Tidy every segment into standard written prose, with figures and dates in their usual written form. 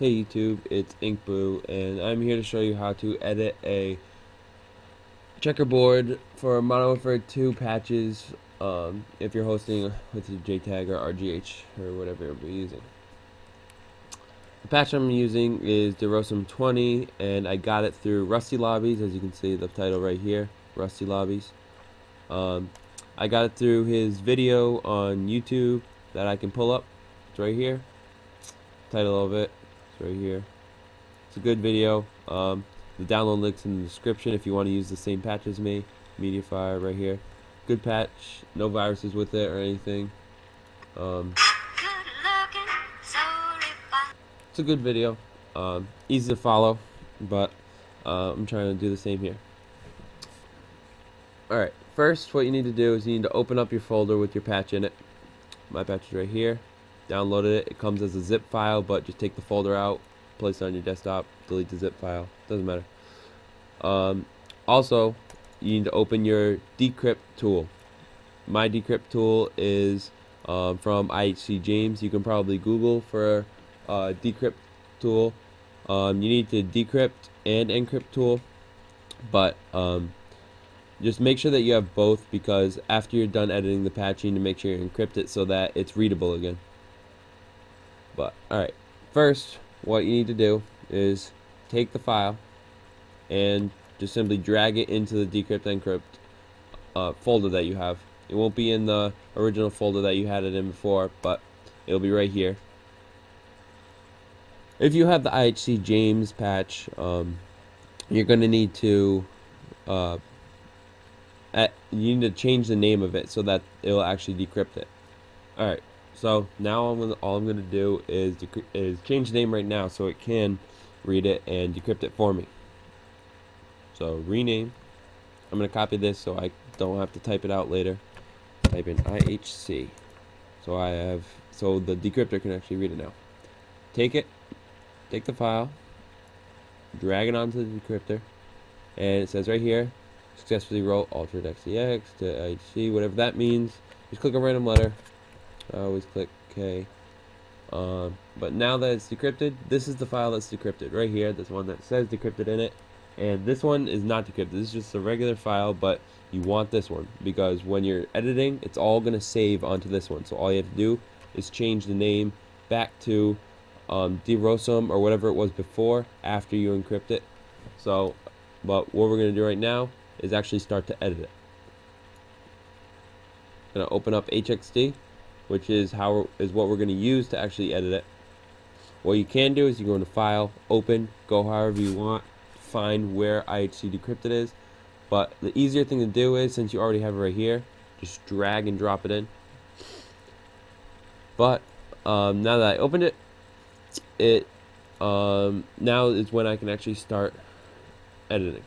Hey YouTube, it's Ink.dropp, and I'm here to show you how to edit a checkerboard for Modern Warfare 2 patches if you're hosting with your JTAG or RGH or whatever you'll be using. The patch I'm using is Decrypting 20, and I got it through Rusty Lobbies, as you can see the title right here, Rusty Lobbies. I got it through his video on YouTube that I can pull up. It's right here. Title of it. Right here. It's a good video. The download link's in the description if you want to use the same patch as me. Mediafire right here. Good patch. No viruses with it or anything. It's a good video. Easy to follow, but I'm trying to do the same here. Alright, first what you need to do is you need to open up your folder with your patch in it. My patch is right here. Downloaded it. It comes as a zip file, but just take the folder out, place it on your desktop, delete the zip file. Doesn't matter. Also, you need to open your Decrypt tool. My Decrypt tool is from IHC James. You can probably Google for a Decrypt tool. You need to decrypt and encrypt tool, but just make sure that you have both, because after you're done editing the patch, you need to make sure you encrypt it so that it's readable again. But alright, first what you need to do is take the file and just simply drag it into the decrypt encrypt folder that you have. It won't be in the original folder that you had it in before, but it'll be right here. If you have the IHC James patch, you're going to need to you need to change the name of it so that it'll actually decrypt it. Alright, so now all I'm gonna do is change the name right now so it can read it and decrypt it for me. So rename. I'm gonna copy this so I don't have to type it out later. Type in IHC. So the decryptor can actually read it now. Take the file, drag it onto the decryptor, and it says right here, successfully wrote altered XEX to IHC, whatever that means. Just click a random letter. I always click K. But now that it's decrypted, this is the file that's decrypted right here. This one that says decrypted in it, and this one is not decrypted. This is just a regular file, but you want this one because when you're editing, it's all gonna save onto this one. So all you have to do is change the name back to Decrypting or whatever it was before after you encrypt it. So, but what we're gonna do right now is actually start to edit it. I'm gonna open up HXD, which is what we're gonna use to actually edit it. What you can do is you go into File, Open, go however you want, find where IHC decrypted is. But the easier thing to do is, since you already have it right here, just drag and drop it in. But now that I opened it, now is when I can actually start editing.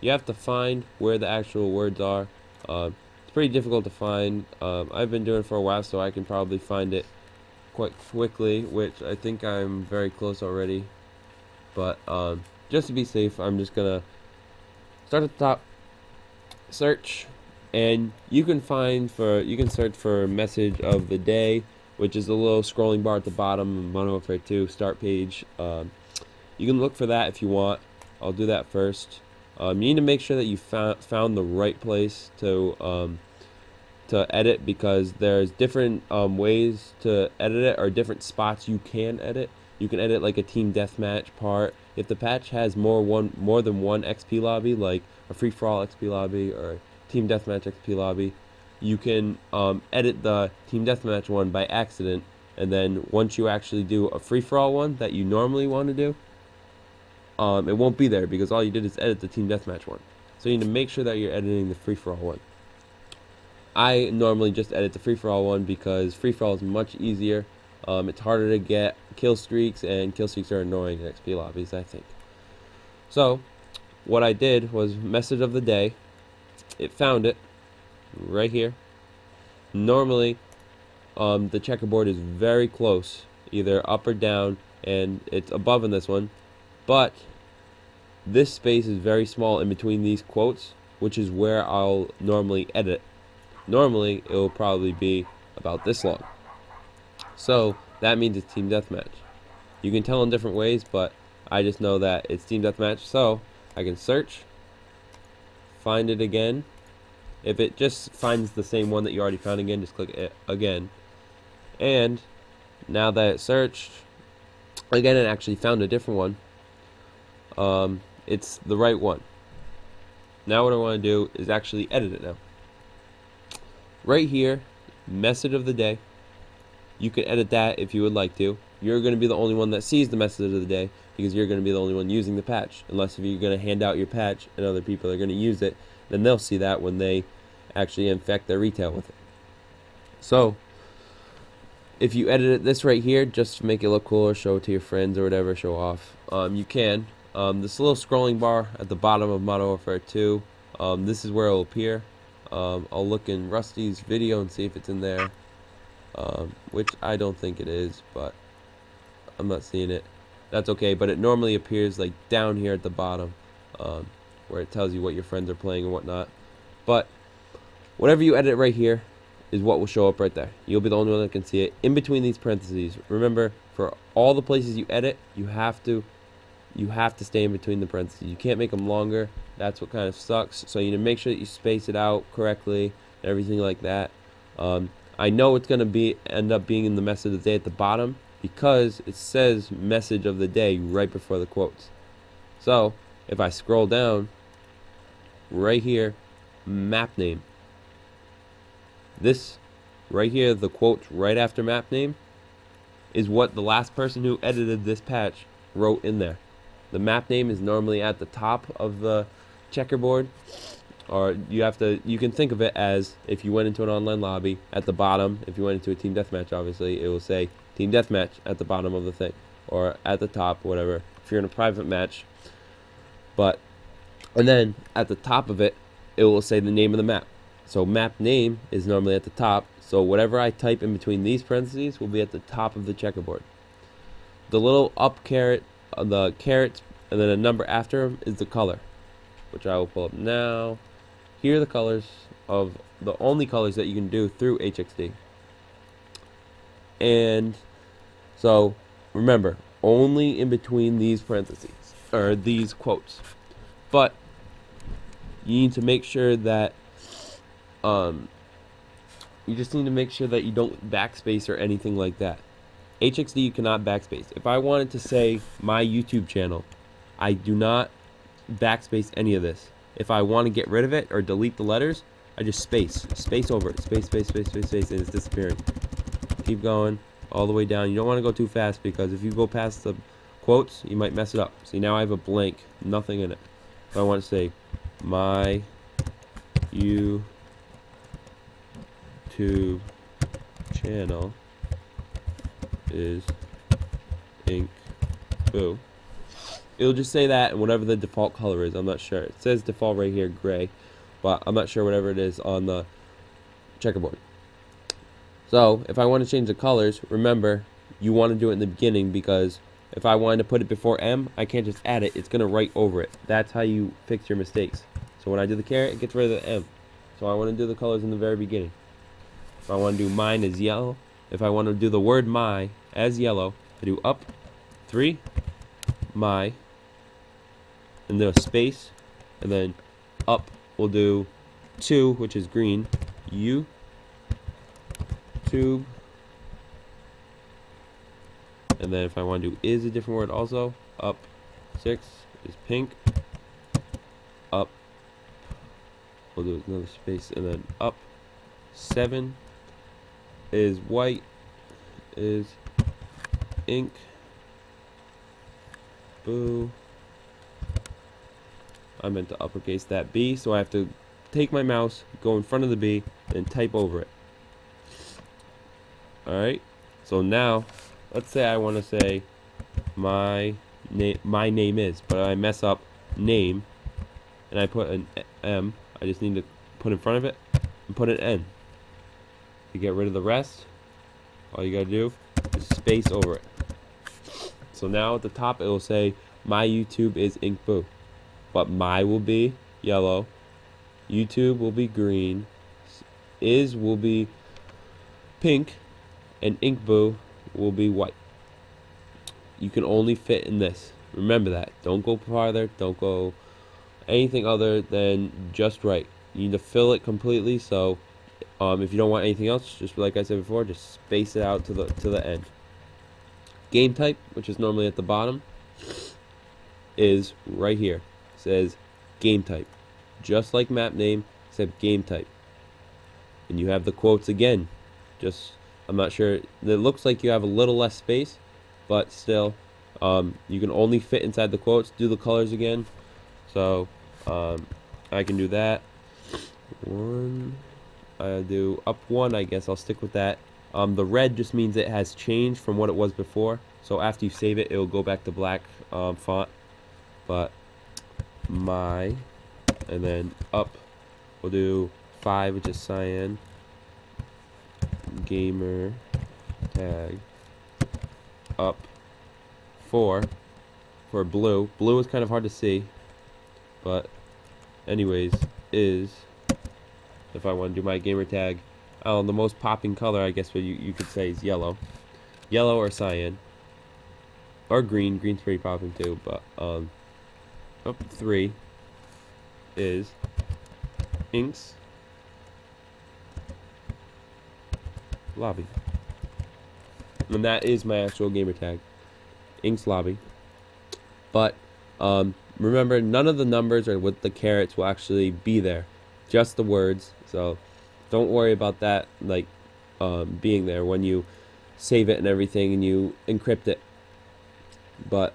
You have to find where the actual words are. It's pretty difficult to find. I've been doing it for a while, so I can probably find it quite quickly, which I think I'm very close already. But just to be safe, I'm just gonna start at the top, search, and you can search for message of the day, which is a little scrolling bar at the bottom of Modern Warfare 2 start page. You can look for that if you want. I'll do that first. You need to make sure that you found the right place to edit, because there's different ways to edit it, or different spots you can edit. You can edit like a team deathmatch part. If the patch has more than one XP lobby, like a free-for-all XP lobby or a team deathmatch XP lobby, you can edit the team deathmatch one by accident, and then once you actually do a free-for-all one that you normally want to do, it won't be there because all you did is edit the team deathmatch one. So you need to make sure that you're editing the free-for-all one. I normally just edit the free-for-all one because free-for-all is much easier. It's harder to get kill streaks, and kill streaks are annoying in XP lobbies, I think. So what I did was message of the day. It found it right here. Normally the checkerboard is very close, either up or down, and it's above in this one. But this space is very small in between these quotes, which is where I'll normally edit. Normally, it will probably be about this long. So that means it's team deathmatch. You can tell in different ways, but I just know that it's Team Deathmatch, so I can search, find it again. If it just finds the same one that you already found again, just click it again. And now that it searched, again, it actually found a different one. It's the right one. Now what I want to do is actually edit it now. Right here, message of the day. You can edit that if you would like to. You're going to be the only one that sees the message of the day because you're going to be the only one using the patch. Unless if you're going to hand out your patch and other people are going to use it, then they'll see that when they actually infect their retail with it. So if you edit this right here just to make it look cool or show it to your friends or whatever, show off, you can. This little scrolling bar at the bottom of Modern Warfare 2, this is where it will appear. I'll look in Rusty's video and see if it's in there, which I don't think it is, but I'm not seeing it. That's okay, but it normally appears like down here at the bottom, where it tells you what your friends are playing and whatnot. But whatever you edit right here is what will show up right there. You'll be the only one that can see it. In between these parentheses, remember, for all the places you edit, you have to stay in between the parentheses. You can't make them longer. That's what kind of sucks. So you need to make sure that you space it out correctly and everything like that. I know it's going to end up being in the message of the day at the bottom because it says message of the day right before the quotes. So if I scroll down right here, map name. This right here, the quotes right after map name, is what the last person who edited this patch wrote in there. The map name is normally at the top of the checkerboard, or you can think of it as if you went into an online lobby at the bottom. If you went into a team deathmatch, obviously it will say team deathmatch at the bottom of the thing, or at the top, whatever, if you're in a private match. And then at the top of it, it will say the name of the map. So map name is normally at the top, so whatever I type in between these parentheses will be at the top of the checkerboard. The little up caret, the carrots, and then a number after them is the color, which I will pull up now. Here are the colors of the only colors that you can do through HXD. And so remember, only in between these parentheses, or these quotes. But you need to make sure that you just need to make sure that you don't backspace or anything like that. HXD you cannot backspace. If I wanted to say my YouTube channel, I do not backspace any of this. If I want to get rid of it or delete the letters, I just space over it, space, and it's disappearing. Keep going all the way down. You don't want to go too fast because if you go past the quotes, you might mess it up. See, now I have a blank, nothing in it. If I want to say my YouTube channel is Ink. Boo. It'll just say that and whatever the default color is. I'm not sure. It says default right here, gray, but I'm not sure whatever it is on the checkerboard. So if I want to change the colors, remember you want to do it in the beginning, because if I wanted to put it before M, I can't just add it. It's going to write over it. That's how you fix your mistakes. So when I do the caret, it gets rid of the M. So I want to do the colors in the very beginning. If I want to do mine as yellow, if I want to do the word my as yellow, I do up 3, my, and then a space, and then up we'll do 2, which is green, U, tube, and then if I want to do is a different word also, up 6 is pink, up, we'll do another space, and then up 7 is white, is ink, boo. I meant to uppercase that B, so I have to take my mouse, go in front of the B, and type over it. Alright, so now let's say I want to say my name is, but I mess up name and I put an M. I just need to put in front of it and put an N. To get rid of the rest, all you gotta do is space over it. So now at the top it will say my YouTube is Ink Boo, but my will be yellow, YouTube will be green, is will be pink, and Ink Boo will be white. you can only fit in this. Remember that. Don't go farther. Don't go anything other than just right. You need to fill it completely. So if you don't want anything else, just like I said before, just space it out to the end. Game type, which is normally at the bottom, is right here. It says game type, just like map name, except game type. And you have the quotes again. Just, I'm not sure. It looks like you have a little less space, but still, you can only fit inside the quotes. Do the colors again. So I can do that. I do up 1. I guess I'll stick with that. The red just means it has changed from what it was before. So after you save it, it will go back to black font. But and then up, we'll do 5, which is cyan. Gamer tag. Up 4 for blue. Blue is kind of hard to see, but anyways, is, if I want to do my gamer tag, the most popping color, I guess what you could say, is yellow. Yellow or cyan. Or green. Green's pretty popping too, but up 3 is Ink's lobby. And that is my actual gamer tag. Ink's lobby. But remember, none of the numbers or with the carets will actually be there. Just the words. So don't worry about that, like being there when you save it and everything and you encrypt it. But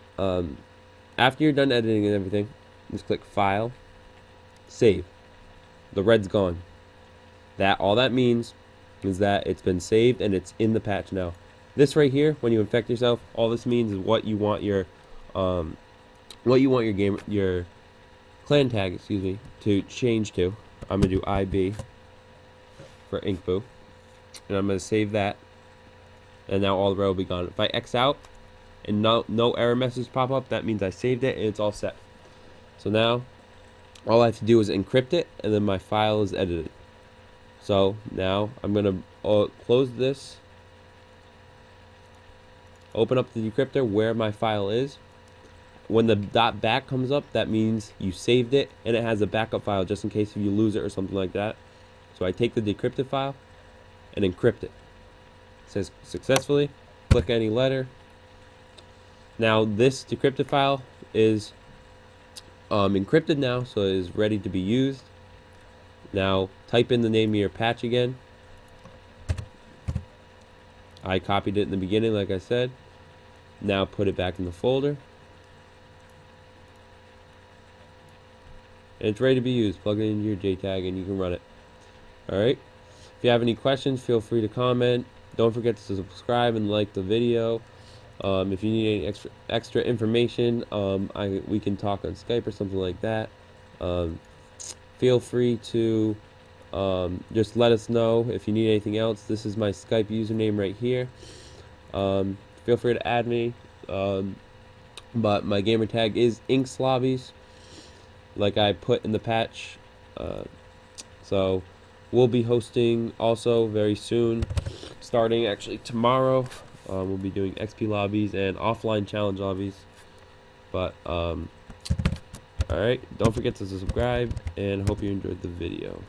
after you're done editing and everything, just click File, Save. The red's gone. All that means is that it's been saved and it's in the patch now. This right here, when you infect yourself, all this means is what you want your your clan tag, excuse me, to change to. I'm gonna do IB for Inkboo, and I'm gonna save that, and now all the red will be gone. If I X out and no error messages pop up, that means I saved it and it's all set. So now all I have to do is encrypt it, and then my file is edited. So now I'm gonna close this, open up the decryptor where my file is. When the .back comes up, that means you saved it and it has a backup file just in case if you lose it or something like that. So I take the decrypted file and encrypt it. It says successfully. Click any letter. Now this decrypted file is encrypted now, so it is ready to be used. Now type in the name of your patch again. I copied it in the beginning, like I said. Now put it back in the folder. And it's ready to be used. Plug it into your JTAG and you can run it. Alright. If you have any questions, feel free to comment. Don't forget to subscribe and like the video. If you need any extra information, we can talk on Skype or something like that. Feel free to just let us know if you need anything else. This is my Skype username right here. Feel free to add me. But my gamer tag is Ink's Lobbies, like I put in the patch. So we'll be hosting also very soon, starting actually tomorrow. We'll be doing XP lobbies and offline challenge lobbies. But alright, don't forget to subscribe, and hope you enjoyed the video.